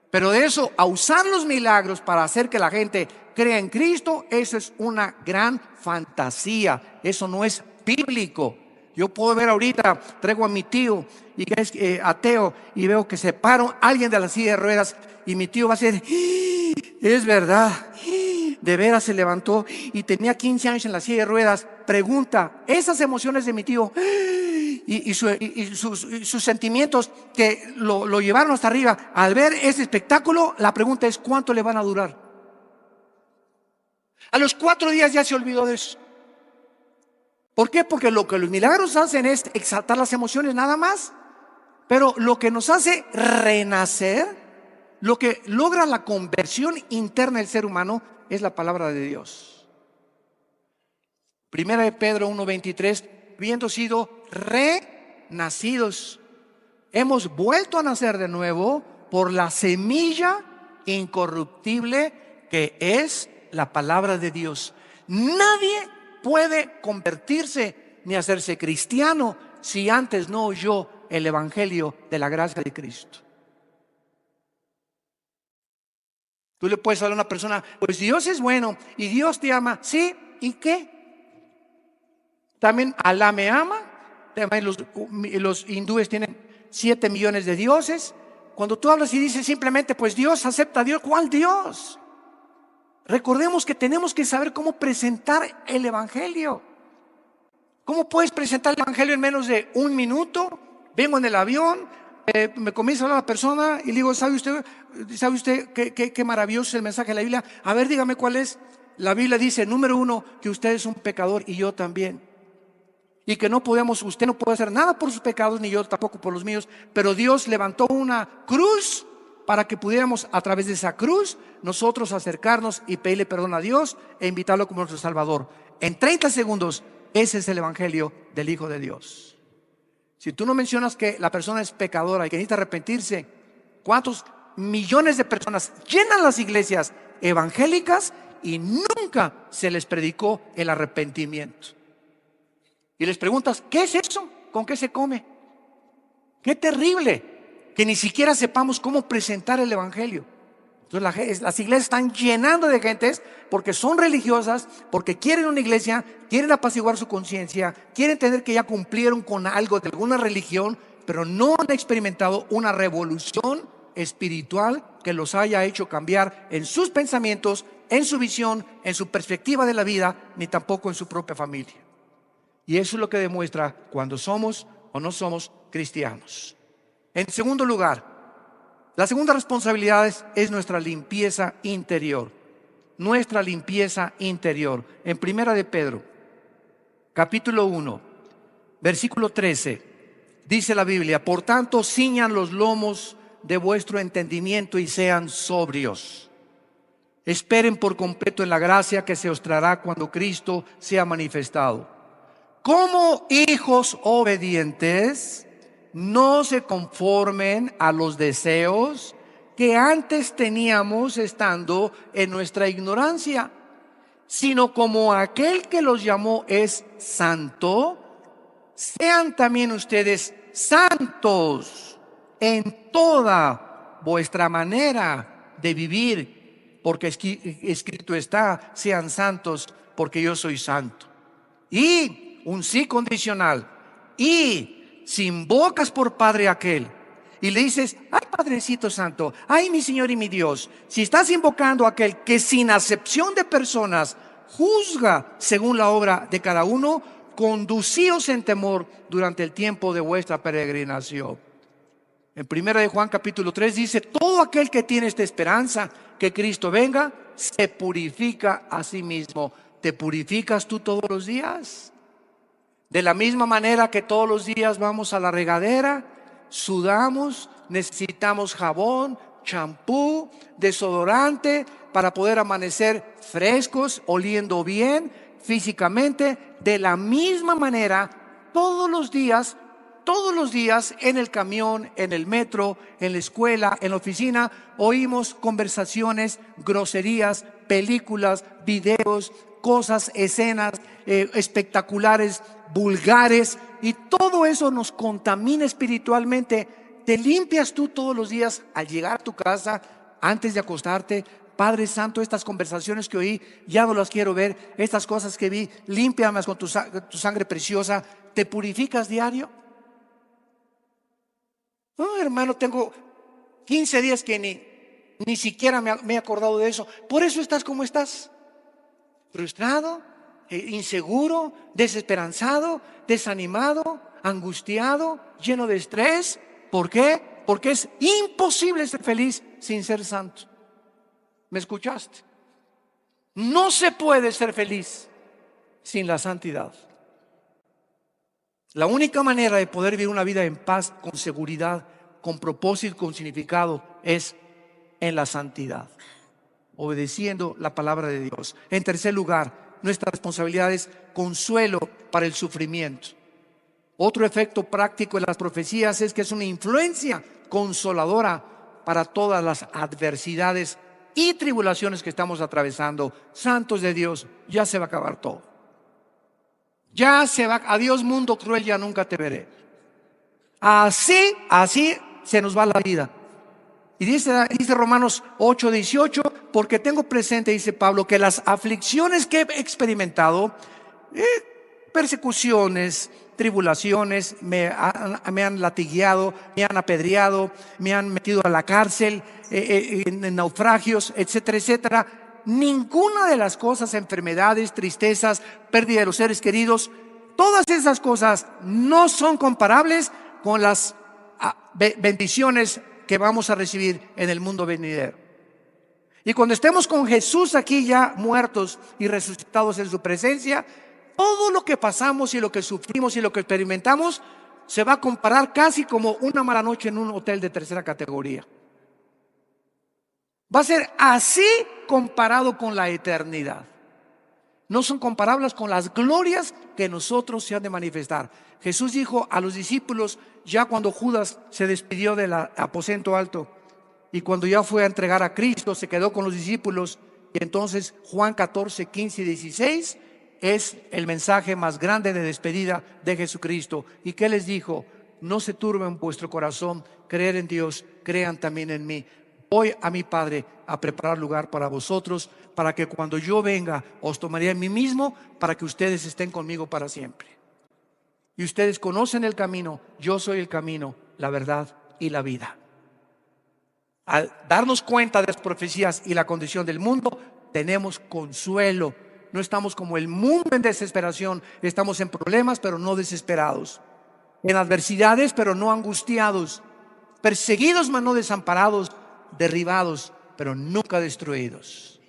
Pero de eso, a usar los milagros para hacer que la gente crea en Cristo, eso es una gran fantasía. Eso no es bíblico. Yo puedo ver ahorita, traigo a mi tío y que es ateo, y veo que se paró alguien de la silla de ruedas y mi tío va a decir: es verdad, de veras se levantó y tenía 15 años en la silla de ruedas. Pregunta, esas emociones de mi tío y sus sentimientos que lo llevaron hasta arriba al ver ese espectáculo, la pregunta es: ¿cuánto le van a durar? A los 4 días ya se olvidó de eso. ¿Por qué? Porque lo que los milagros hacen es exaltar las emociones nada más. Pero lo que nos hace renacer, lo que logra la conversión interna del ser humano, es la palabra de Dios. Primera de Pedro 1:23, habiendo sido renacidos, hemos vuelto a nacer de nuevo por la semilla incorruptible que es la palabra de Dios. Nadie puede convertirse ni hacerse cristiano si antes no oyó el evangelio de la gracia de Cristo. Tú le puedes hablar a una persona: pues Dios es bueno y Dios te ama. Sí, ¿y qué? También Alá me ama. También los hindúes tienen 7 millones de dioses. Cuando tú hablas y dices simplemente: pues Dios acepta a Dios, ¿cuál Dios? Recordemos que tenemos que saber cómo presentar el evangelio. ¿Cómo puedes presentar el evangelio en menos de 1 minuto? Vengo en el avión, me comienza a hablar la persona y le digo: ¿sabe usted qué maravilloso es el mensaje de la Biblia? A ver, dígame cuál es. La Biblia dice, número 1, que usted es un pecador y yo también. Y que usted no puede hacer nada por sus pecados, ni yo tampoco por los míos. Pero Dios levantó una cruz para que pudiéramos, a través de esa cruz, nosotros acercarnos y pedirle perdón a Dios e invitarlo como nuestro Salvador. En 30 segundos Ese es el evangelio del Hijo de Dios. Si tú no mencionas que la persona es pecadora y que necesita arrepentirse, ¿cuántos millones de personas llenan las iglesias evangélicas y nunca se les predicó el arrepentimiento? Y les preguntas, ¿qué es eso? ¿Con qué se come? ¡Qué terrible! Que ni siquiera sepamos cómo presentar el evangelio. Entonces las iglesias están llenando de gentes porque son religiosas, porque quieren una iglesia, quieren apaciguar su conciencia, quieren entender que ya cumplieron con algo de alguna religión, pero no han experimentado una revolución espiritual que los haya hecho cambiar en sus pensamientos, en su visión, en su perspectiva de la vida, ni tampoco en su propia familia. Y eso es lo que demuestra cuando somos o no somos cristianos. En segundo lugar, la segunda responsabilidad es nuestra limpieza interior. Nuestra limpieza interior. En Primera de Pedro, capítulo 1, versículo 13, dice la Biblia: por tanto, ciñan los lomos de vuestro entendimiento y sean sobrios. Esperen por completo en la gracia que se os traerá cuando Cristo sea manifestado. Como hijos obedientes, no se conformen a los deseos que antes teníamos estando en nuestra ignorancia, sino como aquel que los llamó es santo, sean también ustedes santos en toda vuestra manera de vivir, porque escrito está: sean santos porque yo soy santo. Y un sí condicional: y si invocas por Padre aquel y le dices: ay, Padrecito Santo, ay, mi Señor y mi Dios, si estás invocando a aquel que sin acepción de personas juzga según la obra de cada uno, conducíos en temor durante el tiempo de vuestra peregrinación. En Primera de Juan capítulo 3 dice: todo aquel que tiene esta esperanza que Cristo venga, se purifica a sí mismo. ¿Te purificas tú todos los días? De la misma manera que todos los días vamos a la regadera, sudamos, necesitamos jabón, champú, desodorante para poder amanecer frescos, oliendo bien físicamente. De la misma manera, todos los días en el camión, en el metro, en la escuela, en la oficina, oímos conversaciones, groserías, películas, videos, cosas, escenas espectaculares, vulgares, y todo eso nos contamina espiritualmente. ¿Te limpias tú todos los días al llegar a tu casa, antes de acostarte? Padre Santo, estas conversaciones que oí ya no las quiero ver, estas cosas que vi, límpiamas con tu sangre preciosa. ¿Te purificas diario? No, hermano, tengo 15 días que ni siquiera me he acordado de eso. Por eso estás como estás, frustrado, inseguro, desesperanzado, desanimado, angustiado, lleno de estrés. ¿Por qué? Porque es imposible ser feliz sin ser santo. ¿Me escuchaste? No se puede ser feliz sin la santidad. La única manera de poder vivir una vida en paz, con seguridad, con propósito, con significado, es en la santidad, obedeciendo la palabra de Dios. En tercer lugar, nuestra responsabilidad es consuelo para el sufrimiento. Otro efecto práctico de las profecías es que es una influencia consoladora para todas las adversidades y tribulaciones que estamos atravesando. Santos de Dios, ya se va a acabar todo. Ya se va. Adiós mundo cruel, ya nunca te veré. Así se nos va la vida. Y dice Romanos 8:18: porque tengo presente, dice Pablo, que las aflicciones que he experimentado, persecuciones, tribulaciones, me han latigueado, me han apedreado, me han metido a la cárcel, en naufragios, etcétera, etcétera. Ninguna de las cosas, enfermedades, tristezas, pérdida de los seres queridos, todas esas cosas no son comparables con las bendiciones que vamos a recibir en el mundo venidero. Y cuando estemos con Jesús aquí ya muertos y resucitados en su presencia, todo lo que pasamos y lo que sufrimos y lo que experimentamos se va a comparar casi como una mala noche en un hotel de tercera categoría. Va a ser así comparado con la eternidad. No son comparables con las glorias que nosotros se han de manifestar. Jesús dijo a los discípulos, ya cuando Judas se despidió del aposento alto y cuando ya fue a entregar a Cristo, se quedó con los discípulos. Y entonces Juan 14, 15 y 16 es el mensaje más grande de despedida de Jesucristo. ¿Y qué les dijo? No se turben vuestro corazón, creer en Dios, crean también en mí. Voy a mi Padre a preparar lugar para vosotros, para que cuando yo venga os tomaré a mí mismo, para que ustedes estén conmigo para siempre. Y ustedes conocen el camino, yo soy el camino, la verdad y la vida. Al darnos cuenta de las profecías y la condición del mundo, tenemos consuelo. No estamos como el mundo en desesperación, estamos en problemas pero no desesperados, en adversidades pero no angustiados, perseguidos mas no desamparados, derribados pero nunca destruidos.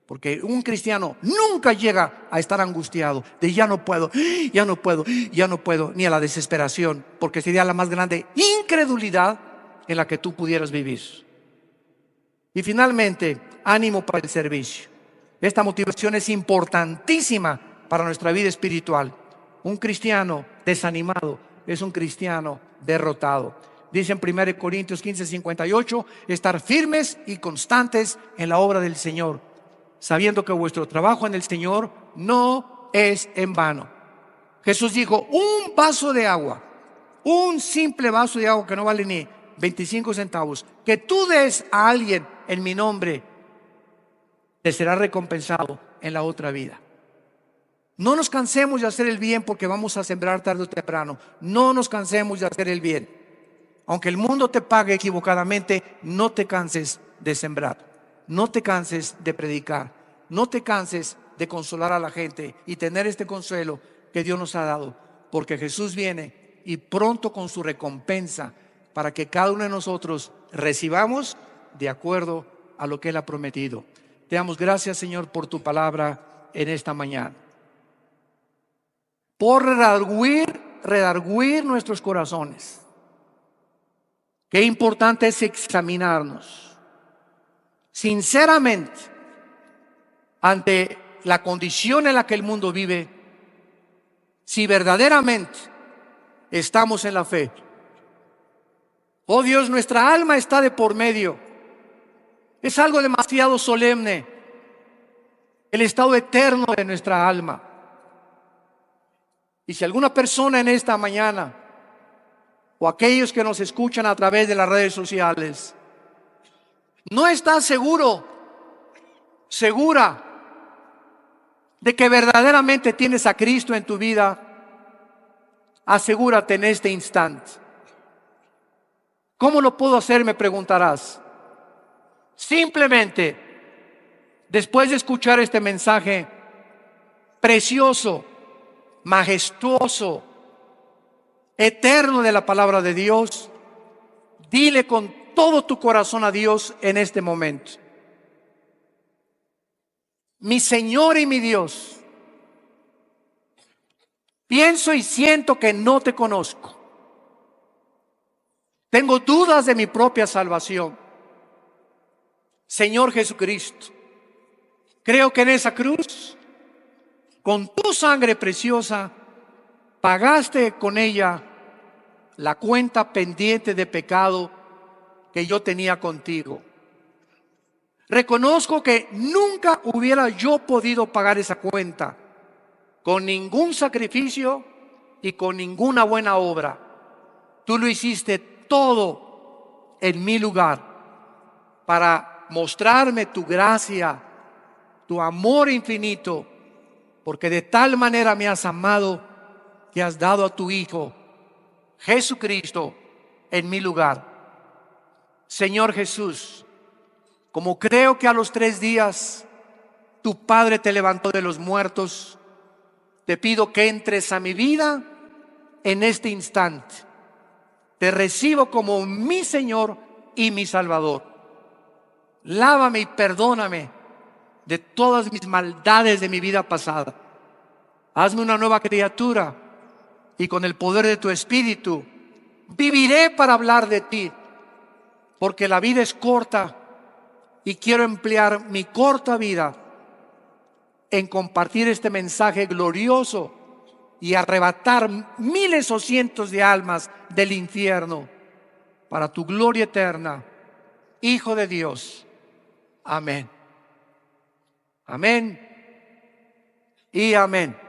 Porque un cristiano nunca llega a estar angustiado de ya no puedo, ya no puedo, ya no puedo, ni a la desesperación, porque sería la más grande incredulidad en la que tú pudieras vivir. Y finalmente, ánimo para el servicio. Esta motivación es importantísima para nuestra vida espiritual. Un cristiano desanimado es un cristiano derrotado. Dice en 1 Corintios 15:58, estar firmes y constantes en la obra del Señor, sabiendo que vuestro trabajo en el Señor no es en vano. Jesús dijo, un vaso de agua, un simple vaso de agua que no vale ni 25 centavos, que tú des a alguien en mi nombre, te será recompensado en la otra vida. No nos cansemos de hacer el bien, porque vamos a sembrar tarde o temprano. No nos cansemos de hacer el bien. Aunque el mundo te pague equivocadamente, no te canses de sembrar. No te canses de predicar. No te canses de consolar a la gente y tener este consuelo que Dios nos ha dado, porque Jesús viene y pronto con su recompensa, para que cada uno de nosotros recibamos de acuerdo a lo que Él ha prometido. Te damos gracias, Señor, por tu palabra en esta mañana, por redarguir nuestros corazones. Qué importante es examinarnos sinceramente ante la condición en la que el mundo vive, si verdaderamente estamos en la fe. Oh Dios, nuestra alma está de por medio. Es algo demasiado solemne, el estado eterno de nuestra alma. Y si alguna persona en esta mañana, o aquellos que nos escuchan a través de las redes sociales, no está segura de que verdaderamente tienes a Cristo en tu vida, asegúrate en este instante. ¿Cómo lo puedo hacer?, me preguntarás. Simplemente, después de escuchar este mensaje precioso, majestuoso, eterno de la palabra de Dios, dile con todo tu corazón a Dios en este momento: mi Señor y mi Dios, pienso y siento que no te conozco. Tengo dudas de mi propia salvación. Señor Jesucristo, creo que en esa cruz, con tu sangre preciosa, pagaste con ella la cuenta pendiente de pecado que yo tenía contigo. Reconozco que nunca hubiera yo podido pagar esa cuenta con ningún sacrificio y con ninguna buena obra. Tú lo hiciste todo en mi lugar para mostrarme tu gracia, tu amor infinito, porque de tal manera me has amado que has dado a tu Hijo Jesucristo en mi lugar. Señor Jesús, como creo que a los 3 días tu Padre te levantó de los muertos, te pido que entres a mi vida en este instante. Te recibo como mi Señor y mi Salvador. Lávame y perdóname de todas mis maldades de mi vida pasada. Hazme una nueva criatura, y con el poder de tu Espíritu viviré para hablar de ti, porque la vida es corta y quiero emplear mi corta vida en compartir este mensaje glorioso y arrebatar miles o cientos de almas del infierno para tu gloria eterna, Hijo de Dios. Amén. Amén y amén.